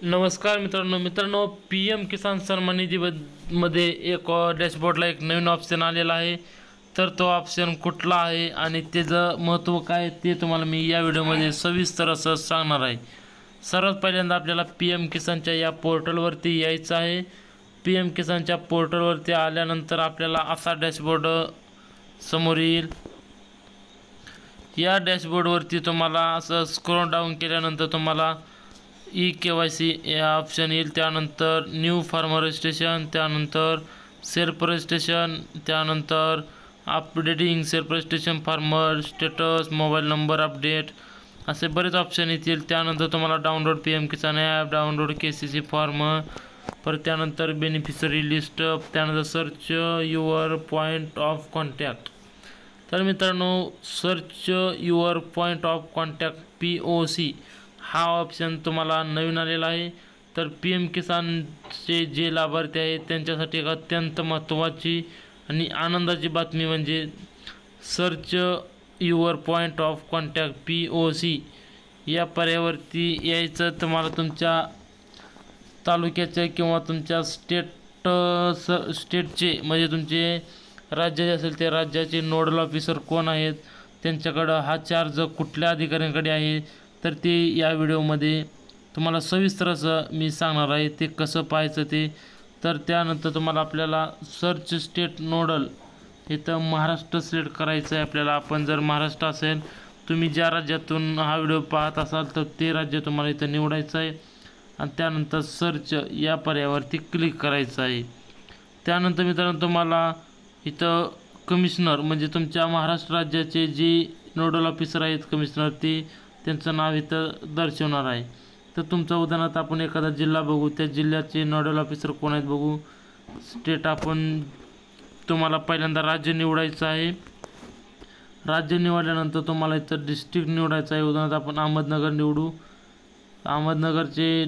नमस्कार मित्रांनो P M किसान सन्मान निधीमध्ये एक डॅशबोर्डला एक नवीन ऑप्शन आलेला आहे। तर तो ऑप्शन कुठला आहे आणि त्याचं महत्त्व काय ते तुम्हाला मी या व्हिडिओमध्ये सविस्तर असं सांगणार आहे। सर्वात पहिल्यांदा आपल्याला पी एम किसानच्या या पोर्टलवरती यायचं आहे। पी एम किसानच्या पोर्टलवरती आल्यानंतर आपल्याला असा डॅशबोर्ड समोर येईल। या डॅशबोर्डवरती तुम्हाला असं स्क्रॉल डाऊन केल्यानंतर तुम्हाला ई-के-वाय-सी या ऑप्शन येईल। त्यानंतर न्यू फार्मर रजिस्ट्रेशन, त्यानंतर सेल्फ रजिस्ट्रेशन, त्यानंतर updating self registration, farmer status, mobile number update असे बरेच ऑप्शन येतील। त्यानंतर तुम्हाला डाउनलोड पी एम किसान ॲप, डाउनलोड के-सी-सी फॉर्म, परत त्यानंतर बेनिफिशरी लिस्ट, त्यानंतर search your point of contact. तर मित्रांनो search your point of contact POC हा ऑप्शन तुम्हाला नवीन आलेला आहे। तर पी एम किसानचे जे लाभार्थी आहेत त्यांच्यासाठी एक अत्यंत महत्त्वाची आणि आनंदाची बातमी म्हणजे search your point of contact POC या पर्यायावरती यायचं। तुम्हाला तुमच्या तालुक्याचे किंवा तुमच्या स्टेटचे म्हणजे तुमचे राज्य जे असेल ते राज्याचे नोडल ऑफिसर कोण आहेत, त्यांच्याकडं हा चार्ज कुठल्या अधिकाऱ्यांकडे आहे, तर ते या व्हिडिओमध्ये तुम्हाला सविस्तर असं मी सांगणार आहे ते कसं पाहायचं ते। तर त्यानंतर तुम्हाला आपल्याला सर्च स्टेट नोडल इथं महाराष्ट्र सिलेक्ट करायचं आहे आपल्याला। आपण जर महाराष्ट्र असेल, तुम्ही ज्या राज्यातून हा व्हिडिओ पाहत असाल तर ते राज्य तुम्हाला इथं निवडायचं आहे आणि त्यानंतर सर्च या पर्यायावरती क्लिक करायचं आहे। त्यानंतर मित्रांनो तुम्हाला इथं कमिशनर म्हणजे तुमच्या महाराष्ट्र राज्याचे जे नोडल ऑफिसर आहेत कमिशनर त्यांचं नाव इथं दर्शवणार आहे। तर तुमचं उदाहरणार्थ आपण एखादा जिल्हा बघू, त्या जिल्ह्याचे नोडल ऑफिसर कोण आहेत बघू। स्टेट आपण तुम्हाला पहिल्यांदा राज्य निवडायचं आहे। राज्य निवडल्यानंतर तुम्हाला इथं डिस्ट्रिक्ट निवडायचं आहे। उदाहरणार्थ आपण अहमदनगर निवडू। अहमदनगरचे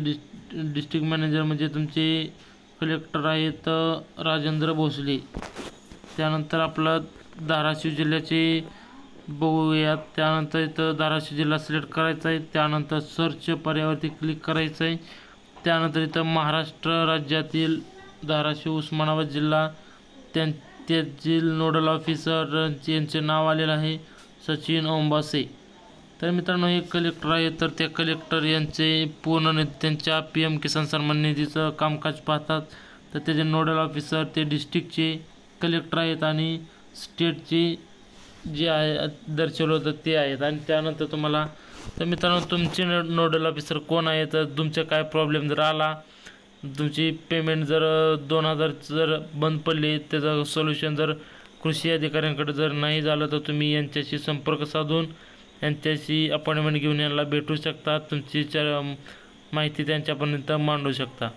डिस्ट्रिक्ट मॅनेजर म्हणजे तुमचे कलेक्टर आहेत राजेंद्र भोसले। त्यानंतर आपलं धाराशिव जिल्ह्याचे बघूयात। त्यानंतर इथं धाराशिव जिल्हा सिलेक्ट करायचा आहे। त्यानंतर सर्च पर्यायावरती क्लिक करायचं आहे। त्यानंतर इथं महाराष्ट्र राज्यातील धाराशिव उस्मानाबाद जिल्हा त्यातील नोडल ऑफिसर यांचे नाव आलेलं आहे सचिन ओंबासे। तर मित्रांनो हे कलेक्टर आहेत, तर ते कलेक्टर यांचे पूर्ण त्यांच्या पी एम किसान सन्मान निधीचं कामकाज पाहतात। तर त्याचे नोडल ऑफिसर ते डिस्ट्रिक्टचे कलेक्टर आहेत आणि स्टेटचे जे आहे दर्शवलं होतं ते आहेत। आणि त्यानंतर तुम्हाला तर मित्रांनो तुमचे नोडल ऑफिसर कोण आहे, तर तुमचा काय प्रॉब्लेम जर आला, तुमची पेमेंट जर 2000 जर बंद पडली, त्याचं सोल्युशन जर कृषी अधिकाऱ्यांकडे जर नाही झालं, तर तुम्ही यांच्याशी संपर्क साधून यांच्याशी अपॉइंटमेंट घेऊन यांना भेटू शकता, तुमची माहिती त्यांच्यापर्यंत मांडू शकता।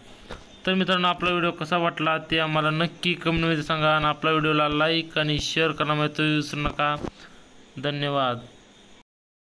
तर मित्रांनो आपला व्हिडिओ कसा वाटला ते आम्हाला नक्की कमेंटमध्ये सांगा आणि आपल्या व्हिडिओला लाईक आणि शेअर करायला विसरू नका। धन्यवाद।